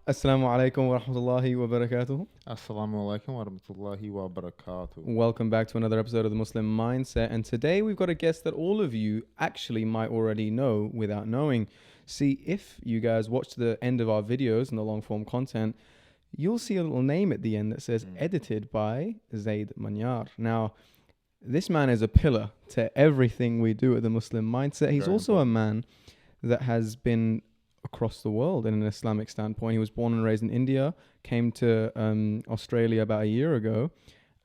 Assalamu alaikum wa rahmatullahi wa barakatuh. Assalamu alaikum wa rahmatullahi wa barakatuh. Welcome back to another episode of the Muslim Mindset. And today we've got a guest that all of you actually might already know without knowing. See, if you guys watch the end of our videos and the long form content, you'll see a little name at the end that says edited by Zaid Maniar. Now, this man is a pillar to everything we do at the Muslim Mindset. He's Very also a important. man that has been across the world in an Islamic standpoint. He was born and raised in India, came to Australia about a year ago,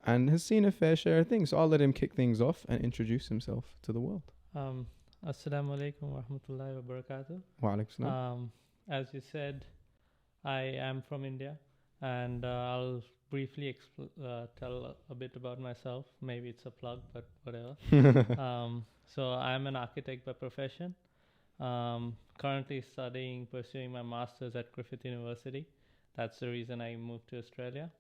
and has seen a fair share of things. So I'll let him kick things off and introduce himself to the world. Assalamu alaikum wa rahmatullahi wa barakatuh. Wa alaikum salam. As you said, I am from India, and I'll briefly tell a bit about myself. Maybe it's a plug, but whatever. So I'm an architect by profession. Currently pursuing my master's at Griffith University. That's the reason I moved to Australia.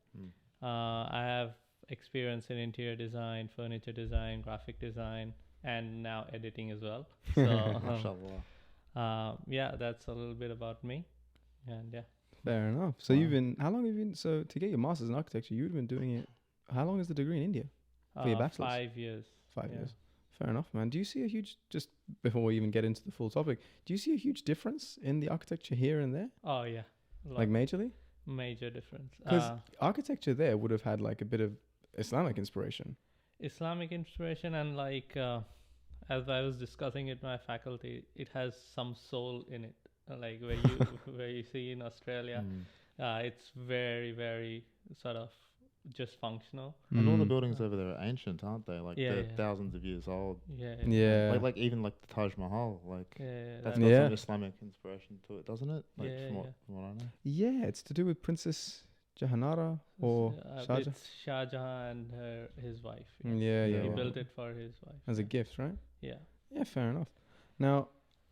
I have experience in interior design, furniture design, graphic design, and now editing as well. So, Mashallah. yeah, that's a little bit about me. And yeah. Fair enough. So Wow. how long have you been, so to get your master's in architecture, you've been doing it, how long is the degree in India? For your bachelor's? 5 years. 5 yeah. years. Fair enough, man. Do you see a huge, just before we even get into the full topic, do you see a huge difference in the architecture here and there? Oh, yeah. Like majorly? Major difference. Because architecture there would have had like a bit of Islamic inspiration. Islamic inspiration and as I was discussing it with my faculty, it has some soul in it. Like where you see in Australia, it's very, very sort of just functional. And all the buildings over there are ancient, aren't they? Like Yeah, they're yeah. thousands of years old. Yeah. Yeah. Like even like the Taj Mahal, like Yeah. that's that- got Yeah. some Islamic inspiration to it, doesn't it? Like Yeah, from what I know. Yeah, it's to do with Princess Jahanara or Shah Jahan. It's Shah Jahan and his wife. Yeah, Yeah, yeah. He wow. built it for his wife. As a gift, right? Yeah. Yeah, fair enough. Now,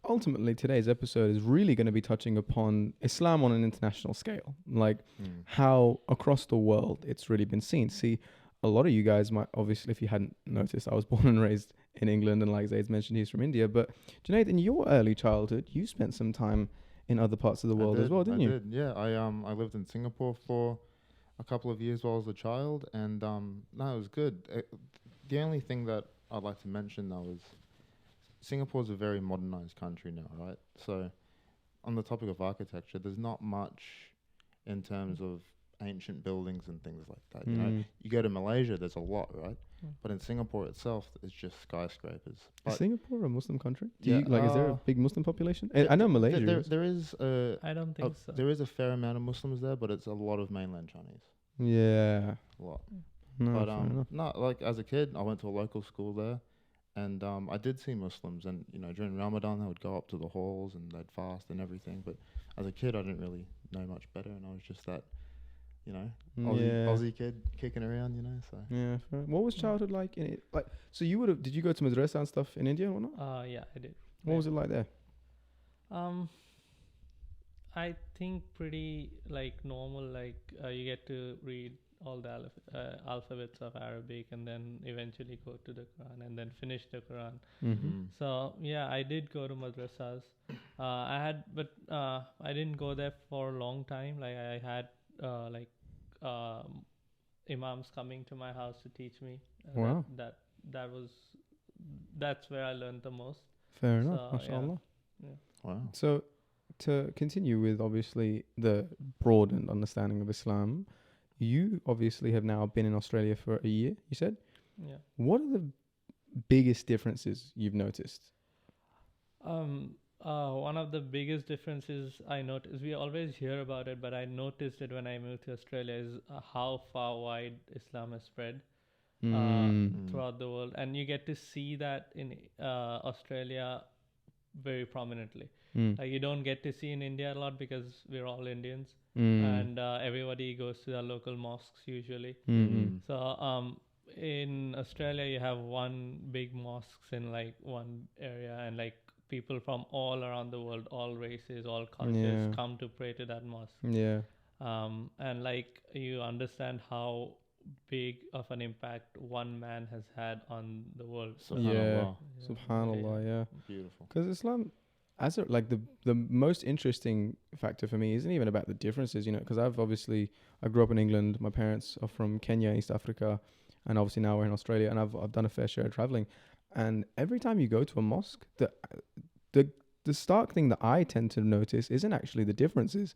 ultimately, today's episode is really going to be touching upon Islam on an international scale, like how across the world it's really been seen. See, a lot of you guys might, obviously, if you hadn't noticed, I was born and raised in England, and like Zaid's mentioned, he's from India. But Junaid, in your early childhood, you spent some time in other parts of the world as well, didn't you? I did, yeah. I lived in Singapore for a couple of years while I was a child, and no, it was good. The only thing that I'd like to mention though is Singapore's a very modernized country now, right? So on the topic of architecture, there's not much in terms of ancient buildings and things like that. You know, you go to Malaysia, there's a lot, right? But in Singapore itself, it's just skyscrapers. Is But Singapore a Muslim country? Yeah, Is there a big Muslim population? I th- know th- Malaysia there, is. there is I don't think so. there is a fair amount of Muslims there, but it's a lot of mainland Chinese. Yeah. A lot. No, But fair enough. no, like as a kid, I went to a local school there, and I did see Muslims, and you know during Ramadan they would go up to the halls and they'd fast and everything. But as a kid, I didn't really know much better, and I was just that, you know, Aussie kid kicking around, you know. So Yeah. Fair. What was childhood like in it? Like, so did you go to madrasa and stuff in India or not? Yeah, I did. What was it like there? I think pretty like normal. Like you get to read all the alphabets of Arabic, and then eventually go to the Quran, and then finish the Quran. Mm-hmm. So yeah, I did go to madrasas. I didn't go there for a long time. Like I had imams coming to my house to teach me. Wow. That's where I learned the most. Fair enough. So, MashaAllah. wow. So, to continue with obviously the broadened understanding of Islam, you obviously have now been in Australia for a year, you said? Yeah. What are the biggest differences you've noticed? One of the biggest differences I noticed, we always hear about it, but I noticed it when I moved to Australia, is how far wide Islam has spread throughout the world. And you get to see that in Australia very prominently. Like you don't get to see in India a lot because we're all Indians, and everybody goes to their local mosques usually. So in Australia, you have one big mosques in like one area, and like people from all around the world, all races, all cultures come to pray to that mosque. Yeah. And like you understand how big of an impact one man has had on the world. Subhanallah. Subhanallah, yeah. Beautiful. Because Islam, as a, like the most interesting factor for me isn't even about the differences, you know, because I grew up in England. My parents are from Kenya, East Africa, and obviously now we're in Australia. And I've done a fair share of traveling, and every time you go to a mosque, the the stark thing that I tend to notice isn't actually the differences.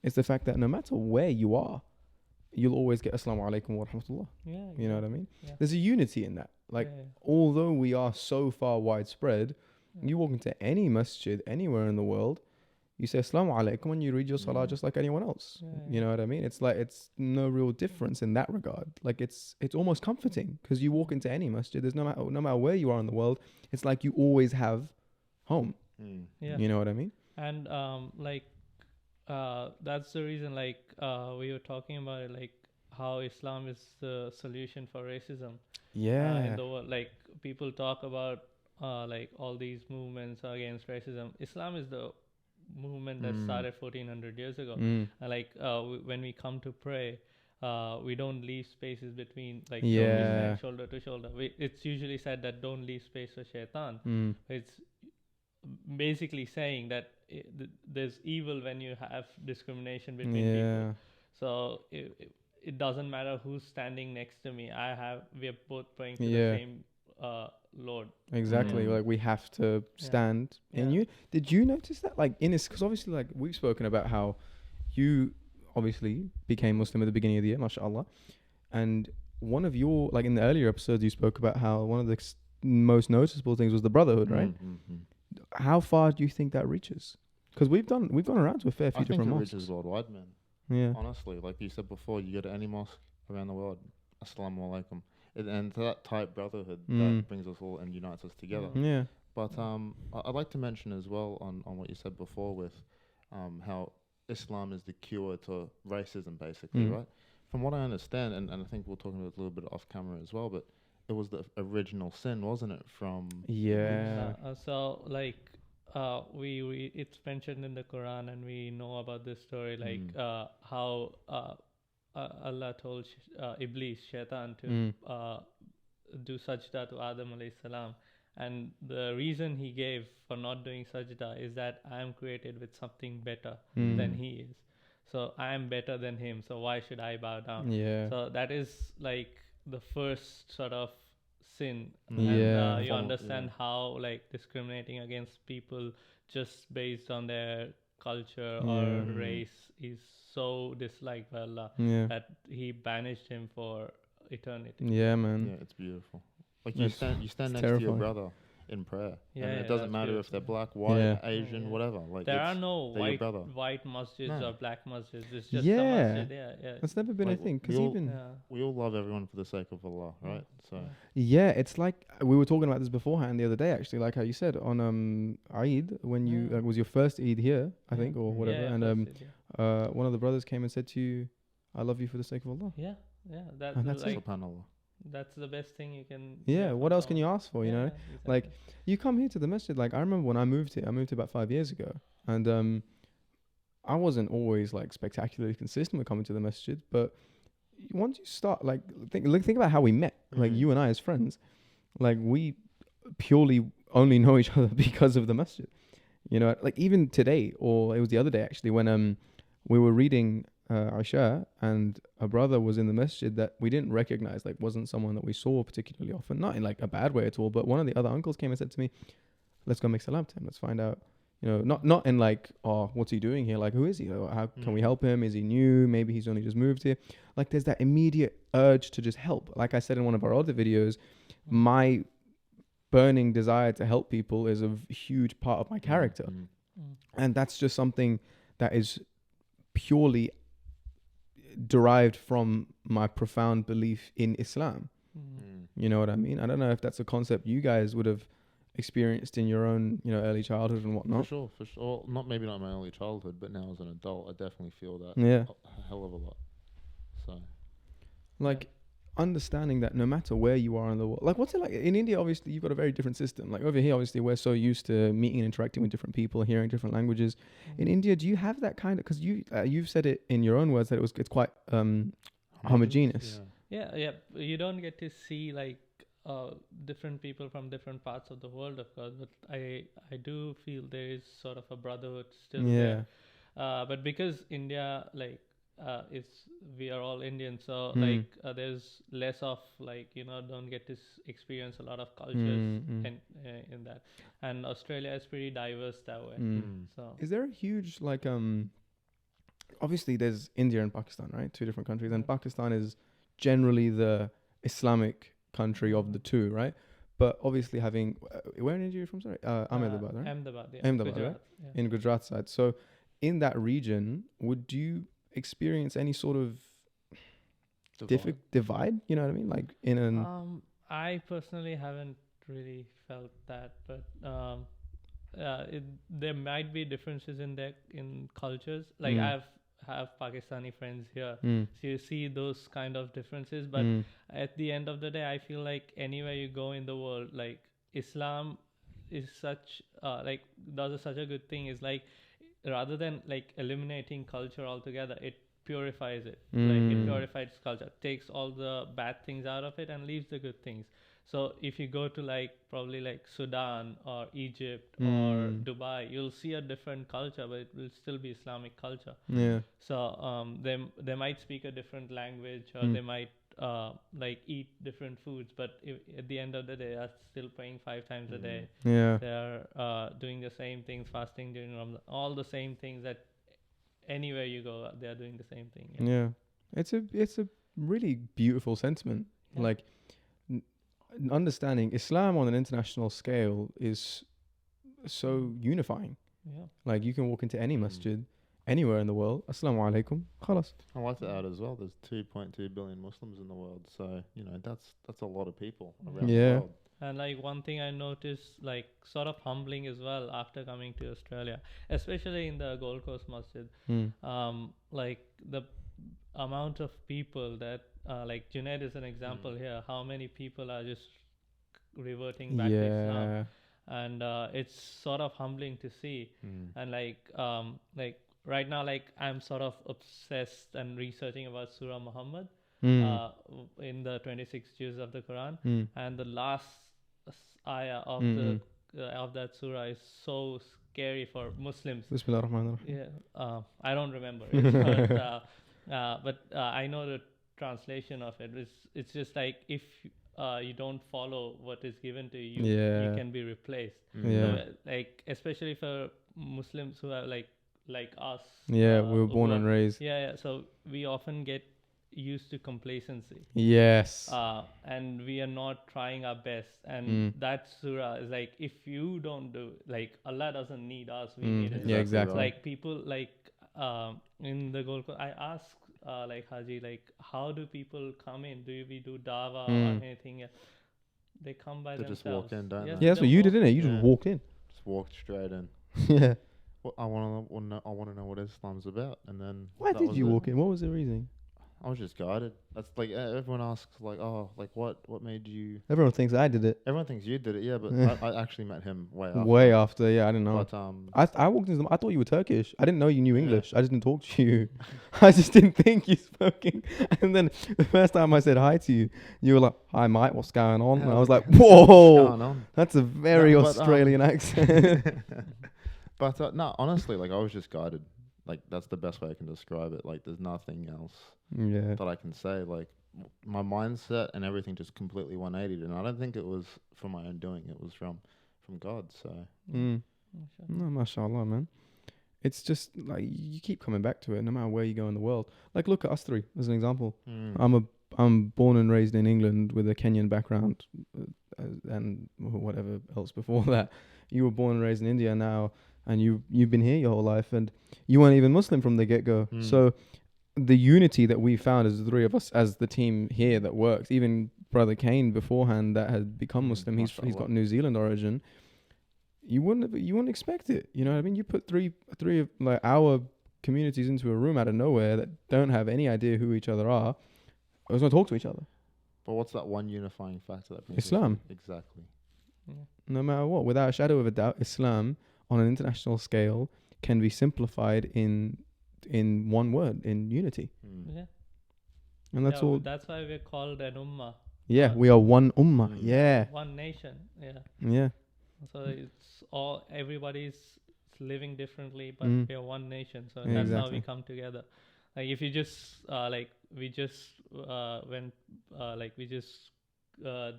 It's the fact that no matter where you are, you'll always get Assalamu alaikum wa rahmatullah. Yeah. You know what I mean? Yeah. There's a unity in that. Like, although we are so far widespread, you walk into any masjid anywhere in the world, you say Assalamu alaikum and you read your salah just like anyone else. You know what I mean? It's like, it's no real difference in that regard. Like, it's almost comforting because you walk into any masjid, there's no matter where you are in the world, it's like you always have home. Yeah. You know what I mean? And that's the reason, like, we were talking about it, like how Islam is the solution for racism in the world. Like, people talk about like all these movements against racism. Islam is the movement that started 1400 years ago. Like, when we come to pray, we don't leave spaces between, like, don't be standing shoulder to shoulder. It's usually said that don't leave space for shaitan. It's basically saying that there's evil when you have discrimination between people. So it doesn't matter who's standing next to me. We are both praying to the same Lord. Exactly. Like, we have to stand in you. Did you notice that? Like, because obviously, like, we've spoken about how you obviously became Muslim at the beginning of the year, mashallah. And one of your, like, in the earlier episodes, you spoke about how one of the most noticeable things was the brotherhood, right? How far do you think that reaches? Because we've gone around to a fair few different mosques. I think it reaches worldwide, man. Yeah. Honestly, like you said before, you go to any mosque around the world, Assalamu alaikum. And to that tight brotherhood that brings us all and unites us together. Yeah. But I'd like to mention as well on what you said before with how Islam is the cure to racism, basically, right? From what I understand, and I think we're talking about it a little bit off camera as well, but it was the original sin, wasn't it? So, like, we it's mentioned in the Quran, and we know about this story, like how Allah told Iblis, Shaitan, to do sajda to Adam alayhi salam, and the reason he gave for not doing sajda is that I am created with something better than he is, so I am better than him, so why should I bow down? So that is like the first sort of sin. And you understand how, like, discriminating against people just based on their culture or race is so disliked by Allah that he banished him for eternity. Yeah, man. Yeah, it's beautiful. Like, you stand next to your brother in prayer. And it doesn't matter if they're black, white, Asian, whatever. Like, there are no white masjids or black masjids. It's just a masjid. That's never been a thing. Because we all love everyone for the sake of Allah, right? So it's like we were talking about this beforehand the other day, actually, like how you said on Eid, when you it was your first Eid here, I think, or whatever, and one of the brothers came and said to you, "I love you for the sake of Allah." That's like, SubhanAllah. That's the best thing you can. What else can you ask for? You know, exactly. Like, you come here to the masjid. Like, I remember when I moved here about 5 years ago, and I wasn't always like spectacularly consistent with coming to the masjid. But once you start, like, think about how we met. Like, you and I as friends, like, we purely only know each other because of the masjid. You know, like, even today, or it was the other day actually, when we were reading Isha, and a brother was in the masjid that we didn't recognize, like, wasn't someone that we saw particularly often, not in like a bad way at all, but one of the other uncles came and said to me, "Let's go make salam to him, let's find out," you know, not in like, "Oh, what's he doing here? Like, who is he? How can we help him? Is he new? Maybe he's only just moved here." Like, there's that immediate urge to just help. Like I said in one of our other videos, my burning desire to help people is a huge part of my character. And that's just something that is purely derived from my profound belief in Islam. You know what I mean? I don't know if that's a concept you guys would have experienced in your own, you know, early childhood and whatnot. For sure. Maybe not my early childhood, but now as an adult, I definitely feel that a hell of a lot. So, like, understanding that no matter where you are in the world, like, what's it like in India? Obviously, you've got a very different system. Like, over here, obviously, we're so used to meeting and interacting with different people, hearing different languages. In India, do you have that kind of? Because you've said it in your own words that it's quite homogeneous. Yeah. You don't get to see, like, different people from different parts of the world, of course, but I do feel there is sort of a brotherhood still there. But because India, like, is we are all Indian, so like there's less of like don't get to experience a lot of cultures in that, and Australia is pretty diverse that way. So is there a huge like obviously there's India and Pakistan, right? Two different countries, and Pakistan is generally the Islamic country of the two, right? But obviously having where in India are you from? Sorry, Ahmedabad, right? Ahmedabad, yeah. Ahmedabad, Gujarat, right? yeah. In Gujarat side. So in that region, would you experience any sort of divide? You know what I mean? Like in an I personally haven't really felt that, but there might be differences in cultures. Like I have Pakistani friends here, so you see those kind of differences. But at the end of the day, I feel like anywhere you go in the world, like Islam is such like does such a good thing. Is like rather than like eliminating culture altogether, it purifies it. Like it purifies culture, takes all the bad things out of it and leaves the good things. So if you go to like probably like Sudan or Egypt or Dubai, you'll see a different culture, but it will still be Islamic culture. Yeah. So they might speak a different language, or they might like eat different foods, but at the end of the day, they are still praying 5 times a day. Yeah. They are doing the same things, fasting during Ramadan, all the same things that anywhere you go, they are doing the same thing. Yeah. It's a really beautiful sentiment. Yeah. Like understanding Islam on an international scale is so unifying. Yeah. Like you can walk into any masjid anywhere in the world. Assalamu alaikum. Khalas. I like to add as well. There's 2.2 billion Muslims in the world, so that's a lot of people around the world. And like one thing I noticed, like sort of humbling as well after coming to Australia, especially in the Gold Coast Masjid, like the amount of people that like Junaid is an example here. How many people are just reverting back to Islam, and it's sort of humbling to see. And like right now, like I'm sort of obsessed and researching about Surah Muhammad in the 26 juz of the Quran, and the last ayah of of that surah is so scary for Muslims. Bismillah ar-Rahman ar-Rahim. Yeah, I don't remember it, but I know the translation of it. It's just like if you don't follow what is given to you, you can be replaced. So, like especially for Muslims who are like us. Yeah, we were born and raised. Yeah. So we often get used to complacency. Yes. And we are not trying our best. And that surah is like, if you don't do, like Allah doesn't need us, we need it. Yeah, exactly. Like people like in the Gold Coast, I ask like Haji, like how do people come in? Do we do dawah or anything? They come by themselves. Just walk in, don't they? Yeah, that's what you did, didn't it? You just walked in. Just walked straight in. Yeah. Well, I want to know what Islam's about, and then. Why did you walk in? What was the reasoning? I was just guided. That's like everyone asks, like, oh, like what made you? Everyone thinks I did it. Everyone thinks you did it, yeah, but I actually met him way after. Way after, yeah, I didn't know. But I walked into I thought you were Turkish. I didn't know you knew English. I just didn't talk to you. I just didn't think you spoke. And then the first time I said hi to you, you were like, "Hi, mate, what's going on?" And I was like, "Whoa, that's a very Australian accent." But no, honestly, like I was just guided. Like that's the best way I can describe it. Like there's nothing else that I can say. Like my mindset and everything just completely 180'd, and I don't think it was from my own doing. It was from God. So no, mashallah, man. It's just like you keep coming back to it, no matter where you go in the world. Like look at us three as an example. I'm born and raised in England with a Kenyan background, and whatever else before that. You were born and raised in India now. And you've been here your whole life, and you weren't even Muslim from the get-go. So the unity that we found as the three of us, as the team here that works, even Brother Kane beforehand that had become Muslim, he's got New Zealand origin. You wouldn't expect it. You know what I mean? You put three of like our communities into a room out of nowhere that don't have any idea who each other are. I was going to talk to each other. But what's that one unifying factor that brings Islam? Exactly. Yeah. No matter what, without a shadow of a doubt, Islam on an international scale can be simplified in one word, in unity. Yeah. And that's all. That's why we're called an ummah. Yeah, we are one ummah. Yeah. one nation. Yeah. Yeah. So it's all everybody's living differently, but Mm. we are one nation. So that's how we Exactly. come together. Like if you just like we just went like we just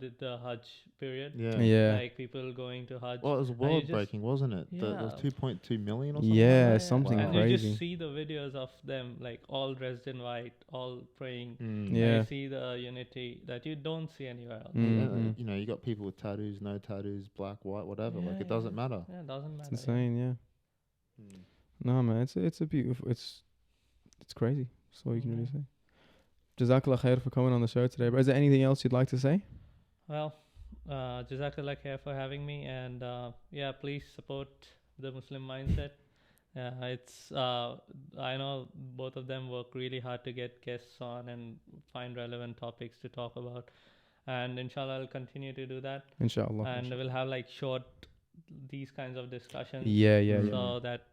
did the Hajj period. Yeah. Yeah. Like people going to Hajj. Well, it was and you world just- breaking, wasn't it? There was Yeah. 2.2 million or something. Yeah, like that? something Wow. And you crazy. just see the videos of them like all dressed in white, all praying. Mm. Yeah. And you see the unity that you don't see anywhere else. Mm. You know, you got people with tattoos, no tattoos, black, white, whatever. Yeah, Like it doesn't matter. Yeah, it doesn't matter. It's insane. Yeah. Mm. No, man, it's a beautiful. It's crazy. That's all you can really say. Jazakallah khair for coming on the show today. But is there anything else you'd like to say? Well, Jazakallah khair for having me, and yeah, please support the Muslim mindset. It's I know both of them work really hard to get guests on and find relevant topics to talk about, and inshallah I'll continue to do that. Inshallah. And we'll have like short these kinds of discussions. Yeah. So that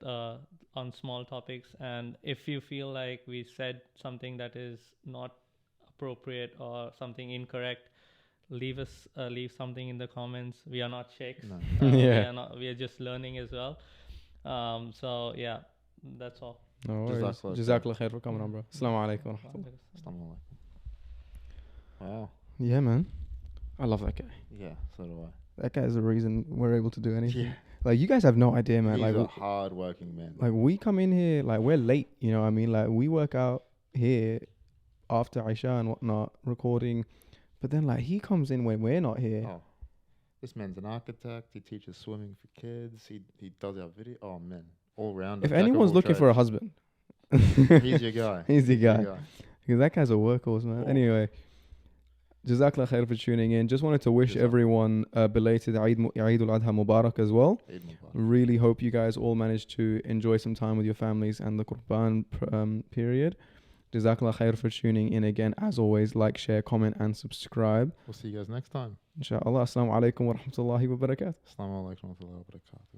on small topics, and if you feel like we said something that is not appropriate or something incorrect, leave something in the comments. We are not sheikhs. No. Yeah. We are just learning as well. So yeah, that's all. No worries. Jazakallah Jazakallah khair for coming on, bro. Assalamu alaikum wa rahmatullah. Assalamu alaikum. Wow. Yeah, man. I love that guy. Yeah, so do I. That guy is the reason we're able to do anything. Yeah. Like, you guys have no idea, man. He's Like, a hard-working man. like we come in here, like we're late, you know what I mean? Like we work out here after Aisha and whatnot, recording. But then like he comes in when we're not here. Oh, this man's an architect. He teaches swimming for kids. He does our video. Oh man, all round. If anyone's looking for a husband, he's your guy. he's the guy. Because that guy's a workhorse, man. Oh. Anyway, Jazakallah khair for tuning in. Just wanted to wish Jazakallah. everyone belated Eid al-Adha Mubarak as well. Eid Mubarak. Really hope you guys all managed to enjoy some time with your families and the Qurban period. Jazakallah khair for tuning in again. As always, like, share, comment and subscribe. We'll see you guys next time. Inshallah. Assalamu alaikum wa rahmatullahi wa barakatuh. Assalamu alaikum wa rahmatullahi wa barakatuh.